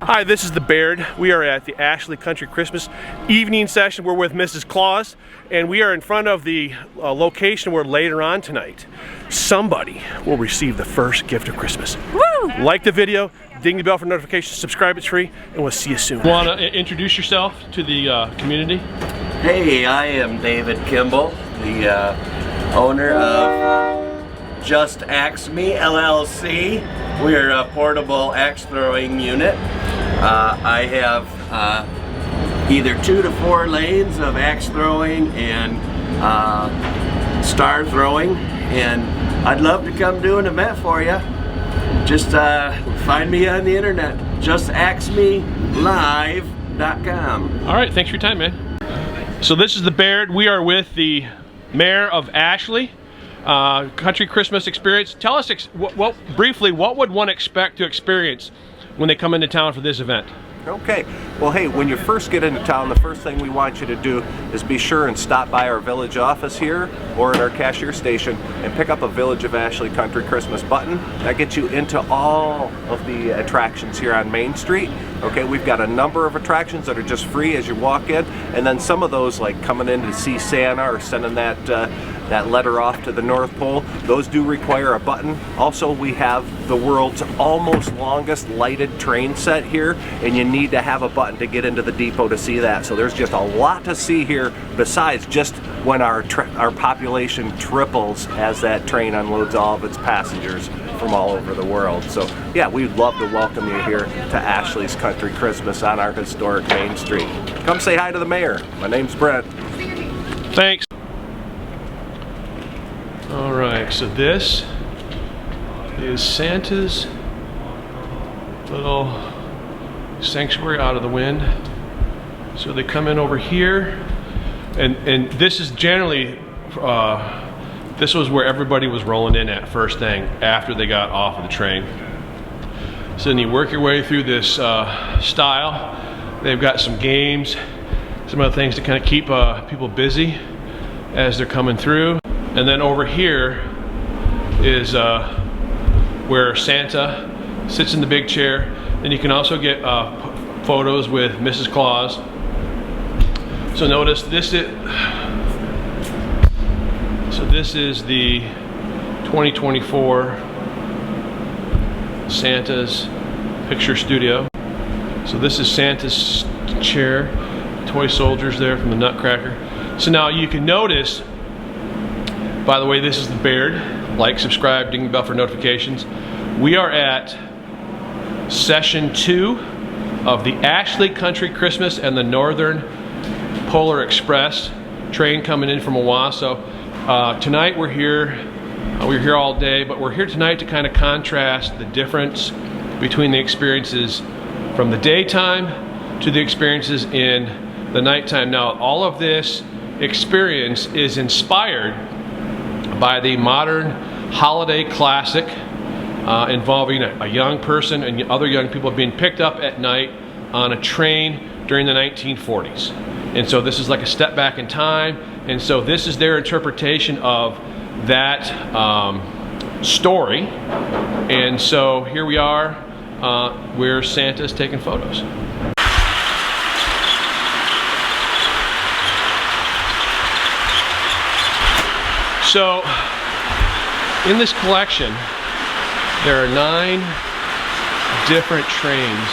Hi, this is the Baird. We are at the Ashley Country Christmas evening session. We're with Mrs. Claus, and we are in front of the location where later on tonight, somebody will receive the first gift of Christmas. Woo! Like the video, ding the bell for notifications, subscribe, it's free, and we'll see you soon. Want to introduce yourself to the community? Hey, I am David Kimball, the owner of Just Axe Me LLC. We're a portable axe throwing unit. I have either 2 to 4 lanes of axe throwing and star throwing, and I'd love to come do an event for you. Just find me on the internet, justaxmelive.com. All right, thanks for your time, man. So this is the Baird. We are with the mayor of Ashley. Country Christmas experience. Tell us briefly, what would one expect to experience when they come into town for this event? Okay, well hey, when you first get into town, the first thing we want you to do is be sure and stop by our village office here or at our cashier station and pick up a Village of Ashley Country Christmas button. That gets you into all of the attractions here on Main Street. Okay, we've got a number of attractions that are just free as you walk in, and then some of those, like coming in to see Santa or sending that letter off to the North Pole, those do require a button. Also, we have the world's almost longest lighted train set here, and you need to have a button to get into the depot to see that. So there's just a lot to see here besides just when our population triples as that train unloads all of its passengers from all over the world. So yeah, we'd love to welcome you here to Ashley's Country Christmas on our historic Main Street. Come say hi to the mayor. My name's Brent. Thanks. All right, so this is Santa's little sanctuary out of the wind. So they come in over here, and this is generally, this was where everybody was rolling in at first thing after they got off of the train. So then you work your way through this style. They've got some games, some other things to kind of keep people busy as they're coming through. And then over here is where Santa sits in the big chair. And you can also get photos with Mrs. Claus. So notice this is the 2024 Santa's picture studio. So this is Santa's chair, toy soldiers there from the Nutcracker. So now you can notice, by the way, this is the Baird. Like, subscribe, ding the bell for notifications. We are at session 2 of the Ashley Country Christmas and the Northern Polar Express train coming in from Owasso. Tonight we're here all day, but we're here tonight to kind of contrast the difference between the experiences from the daytime to the experiences in the nighttime. Now, all of this experience is inspired by the modern holiday classic involving a young person and other young people being picked up at night on a train during the 1940s. And so this is like a step back in time, and so this is their interpretation of that story. And so here we are where Santa's taking photos. So, in this collection, there are 9 different trains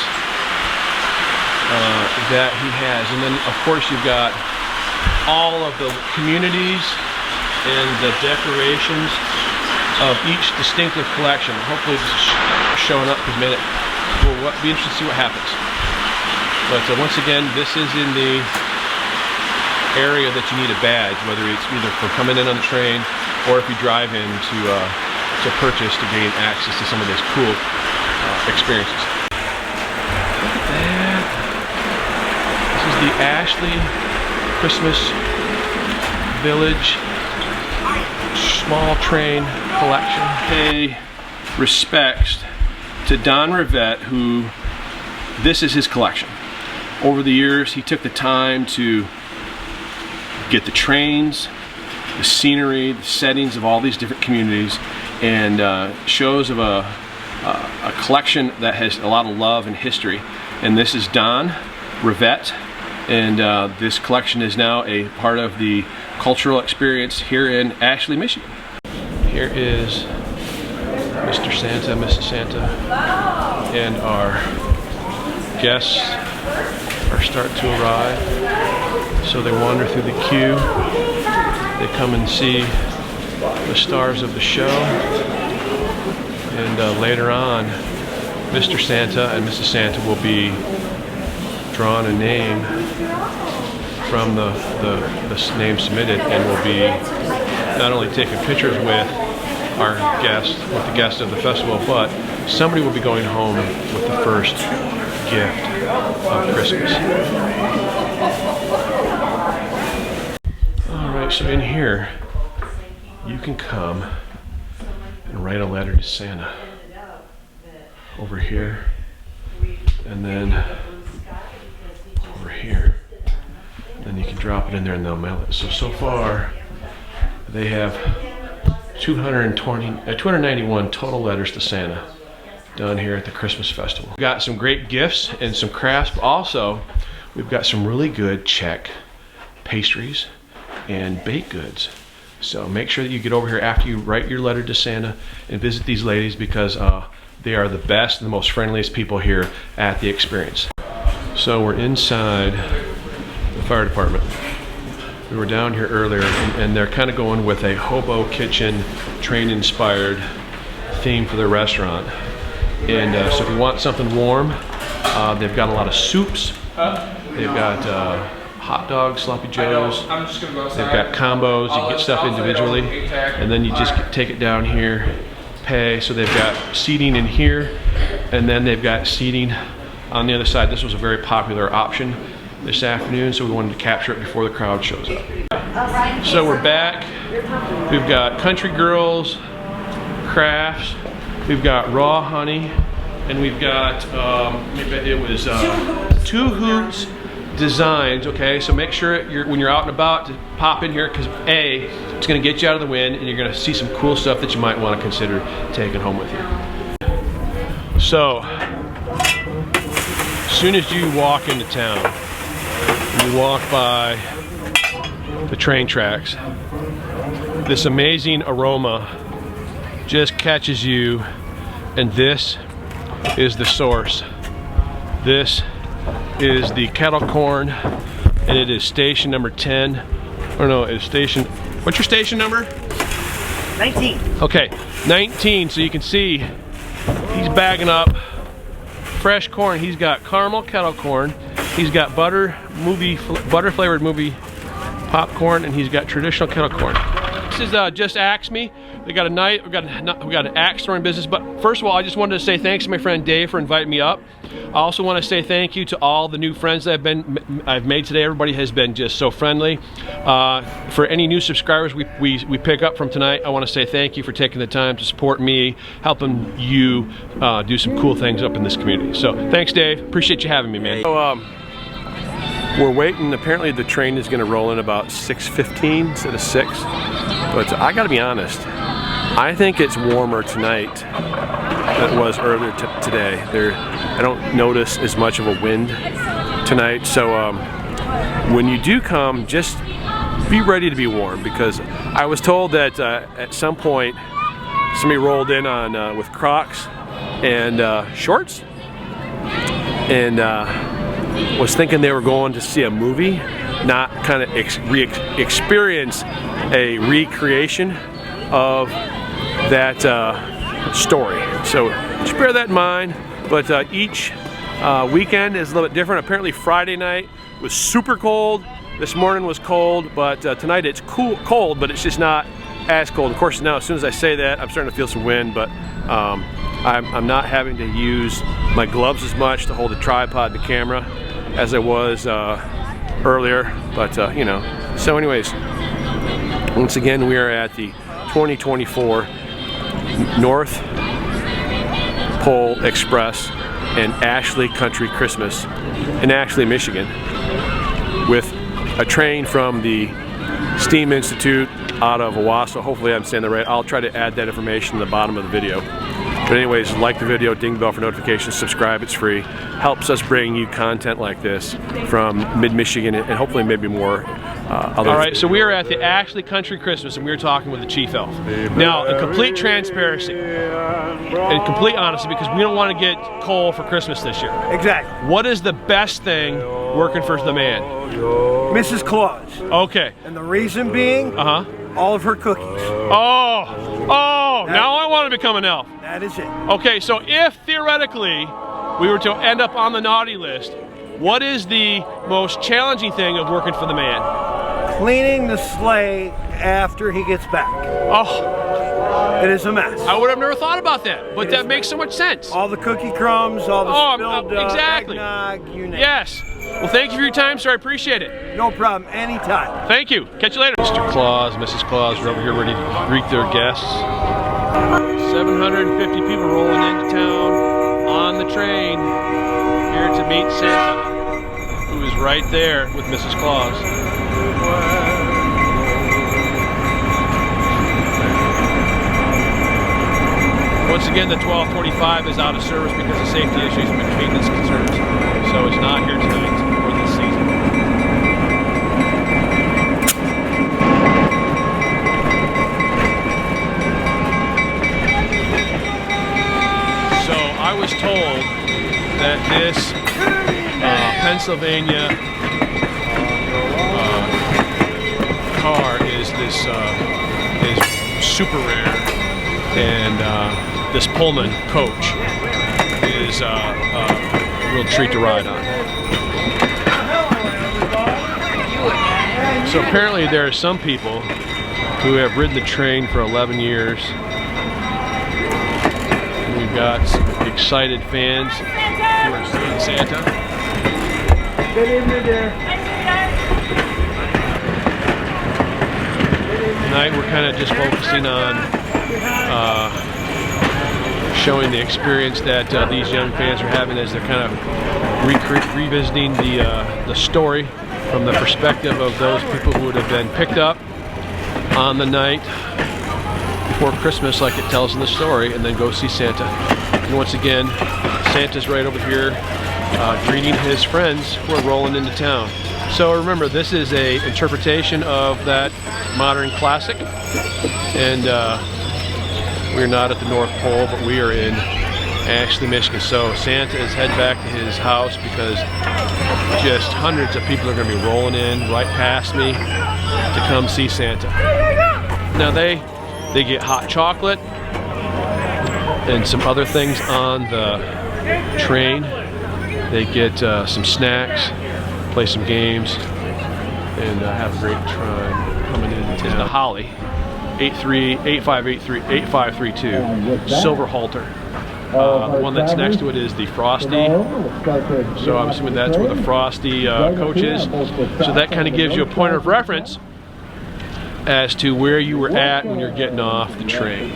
that he has. And then, of course, you've got all of the communities and the decorations of each distinctive collection. Hopefully this is showing up in a minute. We'll be interested to see what happens. But once again, this is in the area that you need a badge, whether it's either for coming in on the train or if you drive in to purchase to gain access to some of these cool experiences. Look at that. This is the Ashley Christmas Village small train collection. Pay respects to Don Rivette, who this is his collection. Over the years, he took the time to get the trains, the scenery, the settings of all these different communities, and shows of a collection that has a lot of love and history. And this is Don Rivette, and this collection is now a part of the cultural experience here in Ashley, Michigan. Here is Mr. Santa, Mrs. Santa, and our guests are starting to arrive. So they wander through the queue. They come and see the stars of the show. And later on, Mr. Santa and Mrs. Santa will be drawing a name from the name submitted, and will be not only taking pictures with our guests, with the guests of the festival, but somebody will be going home with the first gift of Christmas. Alright, so in here, you can come and write a letter to Santa. Over here, and then over here. Then you can drop it in there and they'll mail it. So far, they have 291 total letters to Santa done here at the Christmas Festival. We've got some great gifts and some crafts, but also we've got some really good Czech pastries and baked goods. So make sure that you get over here after you write your letter to Santa and visit these ladies, because they are the best and the most friendliest people here at the experience. So we're inside the fire department. We were down here earlier, and they're kind of going with a hobo kitchen, train-inspired theme for their restaurant. And so if you want something warm, they've got a lot of soups. They've got hot dogs, sloppy joes. They've got combos. You can get stuff individually, and then you just take it down here, pay. So they've got seating in here, and then they've got seating on the other side. This was a very popular option this afternoon, so we wanted to capture it before the crowd shows up. So we're back. We've got Country Girls, crafts. We've got raw honey, and we've got Two Hoots Designs. Okay, so make sure when you're out and about to pop in here, because A, it's going to get you out of the wind, and you're going to see some cool stuff that you might want to consider taking home with you. So, as soon as you walk into town, and you walk by the train tracks, this amazing aroma just catches you, and this is the source. This is the kettle corn, and it is station number 10. Or no, it's station, what's your station number? 19. Okay, 19. So you can see he's bagging up fresh corn. He's got caramel kettle corn. He's got butter flavored movie popcorn, and he's got traditional kettle corn. This is Just Axe Me. We got an axe throwing business. But first of all, I just wanted to say thanks to my friend Dave for inviting me up. I also want to say thank you to all the new friends that I've made today. Everybody has been just so friendly. For any new subscribers we pick up from tonight, I want to say thank you for taking the time to support me, helping you do some cool things up in this community. So thanks, Dave. Appreciate you having me, man. So, we're waiting. Apparently the train is going to roll in about 6:15 instead of 6. But I got to be honest, I think it's warmer tonight than it was earlier today. I don't notice as much of a wind tonight. So when you do come, just be ready to be warm, because I was told that at some point somebody rolled in on with Crocs and shorts, and was thinking they were going to see a movie, not kind of experience a recreation of that story. So just bear that in mind. But each weekend is a little bit different. Apparently Friday night was super cold. This morning was cold, but tonight it's cold, but it's just not as cold. Of course, now as soon as I say that, I'm starting to feel some wind, but I'm not having to use my gloves as much to hold the tripod, the camera, as I was earlier. But you know, so anyways, once again, we are at the 2024 North Pole Express and Ashley Country Christmas in Ashley, Michigan, with a train from the STEAM Institute out of Owasso. Hopefully I'm saying that right. I'll try to add that information in the bottom of the video. But anyways, like the video, ding the bell for notifications, subscribe, it's free. Helps us bring you content like this from mid-Michigan and hopefully maybe more. All right, so we are at the Ashley Country Christmas and we were talking with the Chief Elf. Now, in complete transparency and complete honesty, because we don't want to get Cole for Christmas this year. Exactly. What is the best thing working for the man? Mrs. Claus. Okay. And the reason being, all of her cookies. Oh, now I want to become an elf. That is it. Okay, so if theoretically we were to end up on the naughty list, what is the most challenging thing of working for the man? Cleaning the sleigh after he gets back. Oh, it is a mess. I would have never thought about that, but that makes so much sense. All the cookie crumbs, all the spilled exactly. eggnog, you name it. Yes. Well, thank you for your time, sir. I appreciate it. No problem. Anytime. Thank you. Catch you later. Mr. Claus, Mrs. Claus are over here ready to greet their guests. 750 people rolling into town on the train here to meet Santa, who is right there with Mrs. Claus. Once again, the 1245 is out of service because of safety issues and maintenance concerns. So it's not here tonight or this season. So I was told that this Pennsylvania car is super rare, and this Pullman coach is a real treat to ride on. So apparently there are some people who have ridden the train for 11 years. We've got some excited fans who are seeing Santa. Good evening, dear. Tonight we're kind of just focusing on showing the experience that these young fans are having as they're kind of revisiting the story from the perspective of those people who would have been picked up on the night before Christmas, like it tells in the story, and then go see Santa. And once again, Santa's right over here greeting his friends who are rolling into town. So remember, this is a interpretation of that modern classic, and we're not at the North Pole, but we are in Ashley, Michigan. So Santa is heading back to his house because just hundreds of people are going to be rolling in right past me to come see Santa. Now they get hot chocolate and some other things on the train. They get some snacks, play some games, and have a great time coming into the Holly. 8532 Silver Halter. The one that's next to it is the Frosty. So I'm assuming that's where the Frosty coach is. So that kind of gives you a point of reference as to where you were at when you're getting off the train.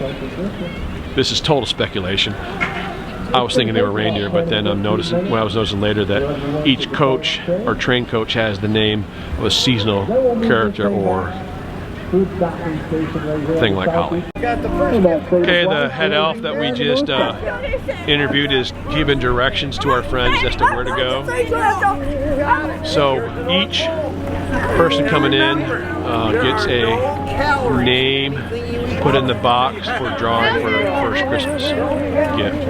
This is total speculation. I was thinking they were reindeer, but then I was noticing later that each coach or train coach has the name of a seasonal character or thing like Holly. Okay, the head elf that we just interviewed is giving directions to our friends as to where to go. So each person coming in gets a name put in the box for drawing for first Christmas gift.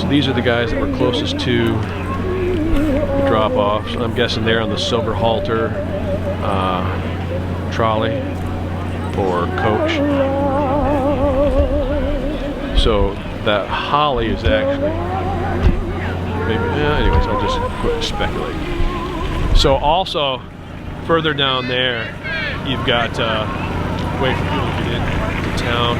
So these are the guys that were closest to the drop-off. So I'm guessing they're on the Silver Halter trolley or coach. So that Holly is actually maybe, anyways, I'll just speculate. So also further down there you've got way for people to get into town,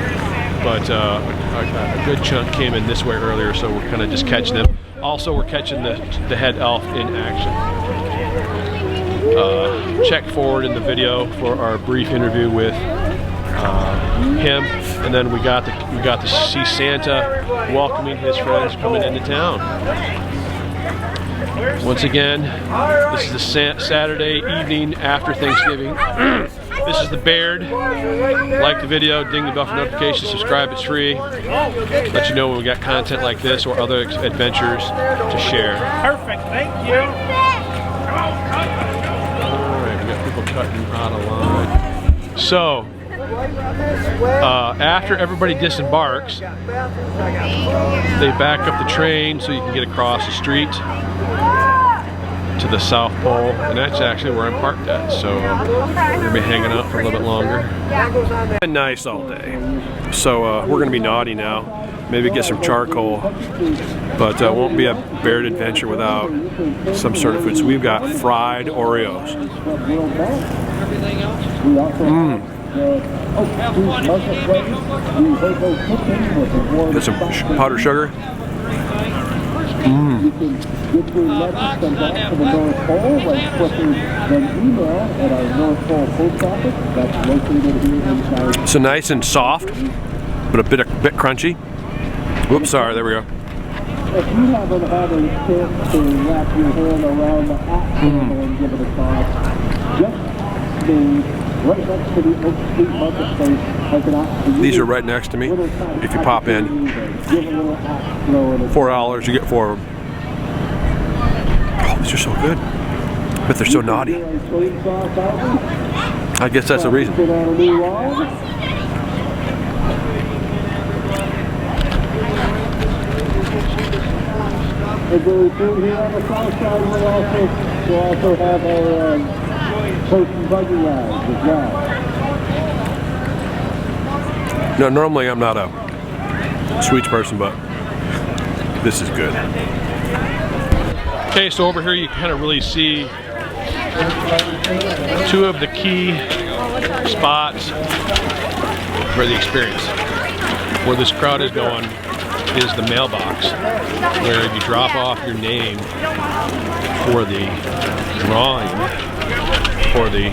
but a good chunk came in this way earlier, so we're kind of just catching them. Also, we're catching the head elf in action. Check forward in the video for our brief interview with him, and then we got to see Santa welcoming his friends coming into town. Once again, this is the Saturday evening after Thanksgiving. This is the Baird. Like the video, ding the bell for notifications, subscribe, it's free. Let you know when we got content like this or other adventures to share. Perfect, thank you. Alright, we got people cutting out of line. So, after everybody disembarks, they back up the train so you can get across the street to the South Pole, and that's actually where I'm parked at, so we're gonna be hanging out for a little bit longer. Been nice all day, so we're gonna be naughty now, maybe get some charcoal, but it won't be a Baird adventure without some sort of food. So we've got fried Oreos. Get some powdered sugar. So nice and soft, but a bit crunchy. Whoops, sorry, there we go. If you haven't had a chance to wrap your hand around the axle and give it a toss, just the right next to the Oak Street Marketplace has an option. These are right next to me. If you pop in, $4, you get 4 of them. Oh, these are so good. But they're so naughty. I guess that's the reason. If we're through here on the south side, we'll also have our horse and buggy rides as well. No, normally I'm not a sweets person, but this is good. Okay, so over here you kind of really see two of the key spots for the experience. Where this crowd is going is the mailbox, where you drop off your name for the drawing for the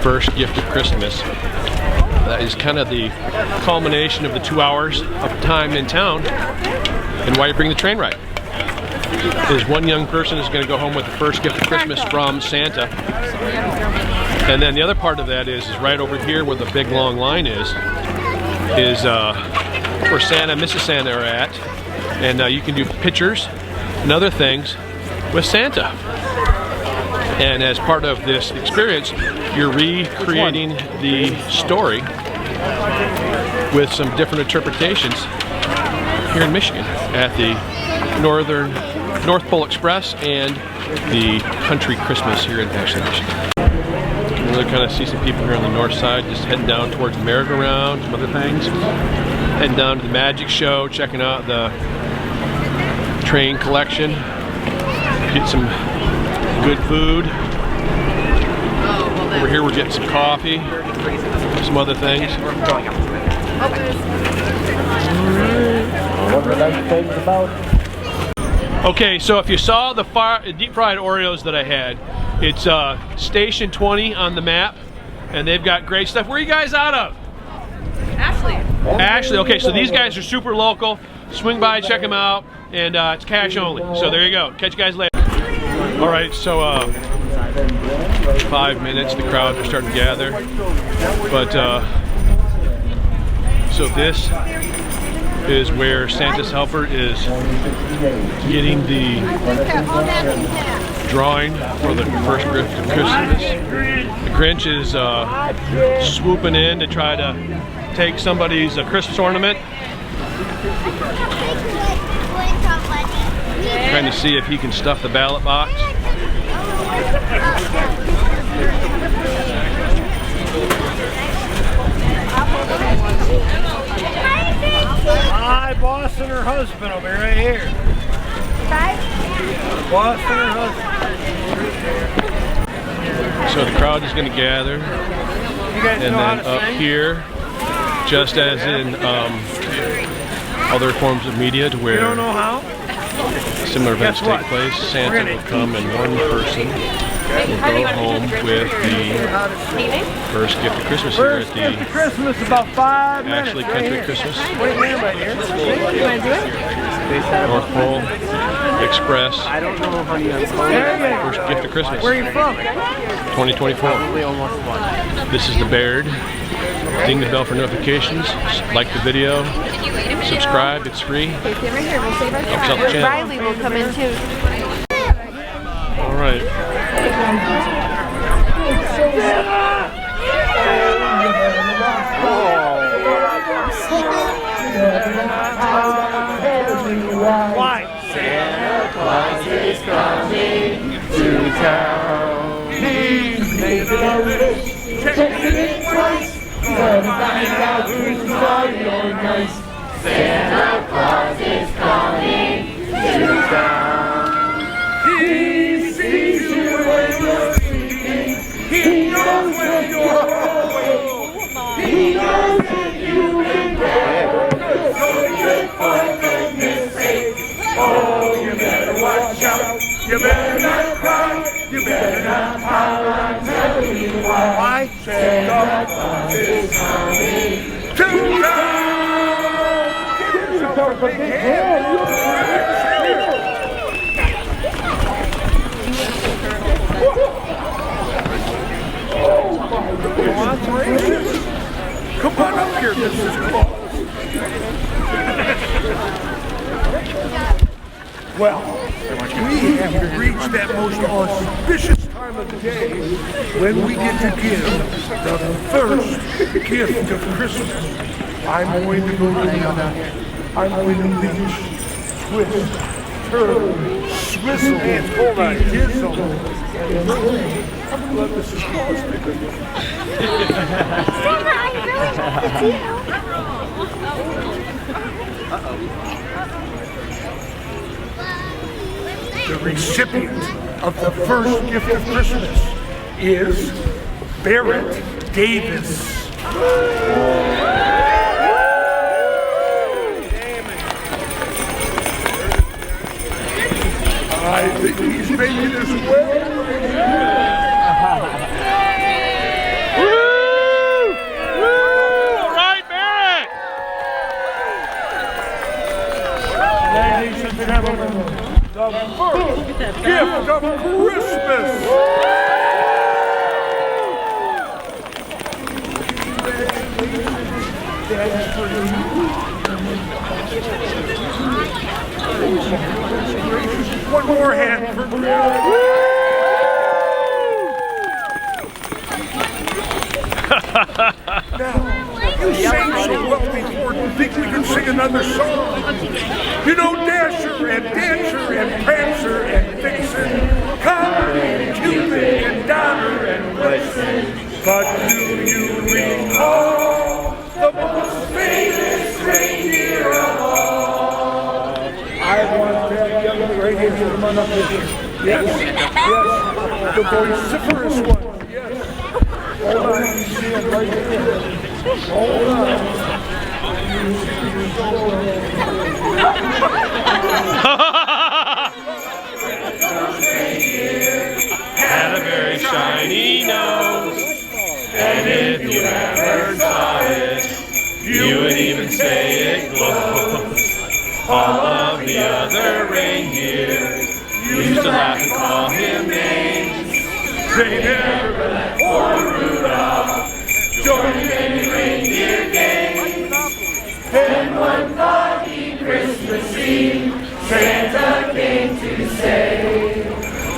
first gift of Christmas. That is kind of the culmination of the 2 hours of time in town, and why you bring the train ride. Is one young person is going to go home with the first gift of Christmas from Santa, and then the other part of that is right over here where the big long line is where Santa and Mrs. Santa are at, and you can do pictures and other things with Santa. And as part of this experience, you're recreating the story with some different interpretations here in Michigan at the North Pole Express and the Country Christmas here in Ashley, Michigan. You can really kind of see some people here on the north side just heading down towards the merry-go-round, some other things. Heading down to the magic show, checking out the train collection, get some good food. Over here we're getting some coffee, some other things. Okay, so if you saw the deep fried Oreos that I had, it's Station 20 on the map, and they've got great stuff. Where are you guys out of? Ashley, okay, so these guys are super local. Swing by, check them out, and it's cash only. So there you go. Catch you guys later. All right, so 5 minutes, the crowds are starting to gather. But so this is where Santa's helper is getting the drawing for the first gift of Christmas. The Grinch is swooping in to try to take somebody's Christmas ornament. Trying to see if he can stuff the ballot box. Hi, boss and her husband will be right here. Boss and her husband. So the crowd is going to gather, and then up here, just as in other forms of media, to where similar events take place, Santa will come and one person will go home with the first gift of Christmas here at the Christmas about 5 minutes. Ashley Country Christmas. Wait a minute, right here. North Pole Express. I don't know, honey. First gift of Christmas. Where are you from? 2024. Probably almost one. This is the Baird. Ding the bell for notifications. Like the video. Subscribe. It's free. Okay, stand right here. We'll save our Helps out the time. channel. Riley will come in too. All right. Why? Santa Claus is coming to town. He's making a wish, checking it twice, gonna find out who's naughty or nice. Santa Claus is coming to town. He sees you when you're sleeping. He knows when you're awake. He knows that you've been bad. So good for goodness sake. Oh, you better watch out. You better not cry. You better not holler. I'm telling you why. Why? Santa Claus is coming to town. Give yourself a big hand. Come on up here, Mrs. Claus. Well, we have reached that most auspicious time of the day when we get to give the first gift of Christmas. I'm going to go to the I'm going to reach, twist, turn, swizzle, and dizzle. I'm going to let Mrs. Claus pick it. The recipient of the first gift of Christmas is Baird Davis. I think he's making his way. All right, Barrett. Ladies and gentlemen, the first gift of Christmas. That's for you. One more hand for Now, you sang so well before, do you think we can sing another song? You know, Dasher and Dancer and Prancer and Vixen, Comet and Cupid and Donner and Blitzen. But do you recall the most famous reindeer of all? I want that young right here. Come on up here. Yes, yes. The vociferous one. Yes. Hold on. You see him right here. Hold on. Had a very shiny nose, and if you ever saw it, you would even say it glows. All of the other reindeer used to laugh and call him names. They never let poor Rudolph join any reindeer games. And one foggy Christmas Eve, Santa came to say,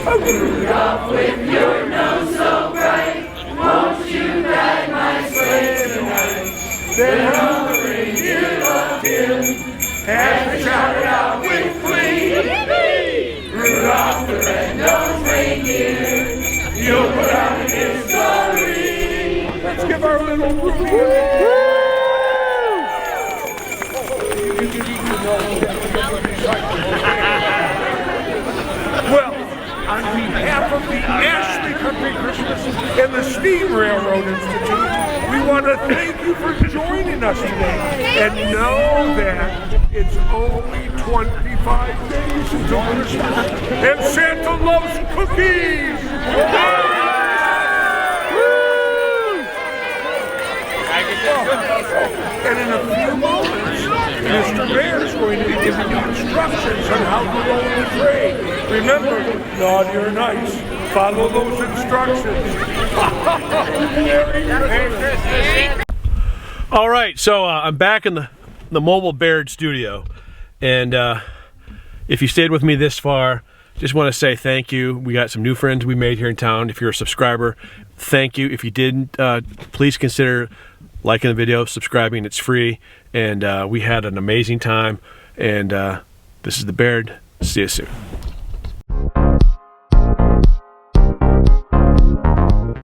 Rudolph, with your nose so bright, won't you guide my sleigh tonight? Then all the reindeer loved him, as they shouted out with glee, Rudolph the red-nosed reindeer, you'll put out in history. Let's give our little Rudy. Well, on behalf of the Ashley Country Christmas and the Steam Railroad Institute, we want to thank you for joining us today. And know that it's only 25 days until Christmas, and Santa loves cookies! And in a few moments, Mr. Baird is going to be giving you instructions on how to roll the tray. Remember, naughty or nice, follow those instructions. All right, so I'm back in the mobile Baird studio, and if you stayed with me this far, just want to say thank you. We got some new friends we made here in town. If you're a subscriber, thank you. If you didn't, please consider liking the video, subscribing. It's free, and we had an amazing time. And this is the Baird. See you soon.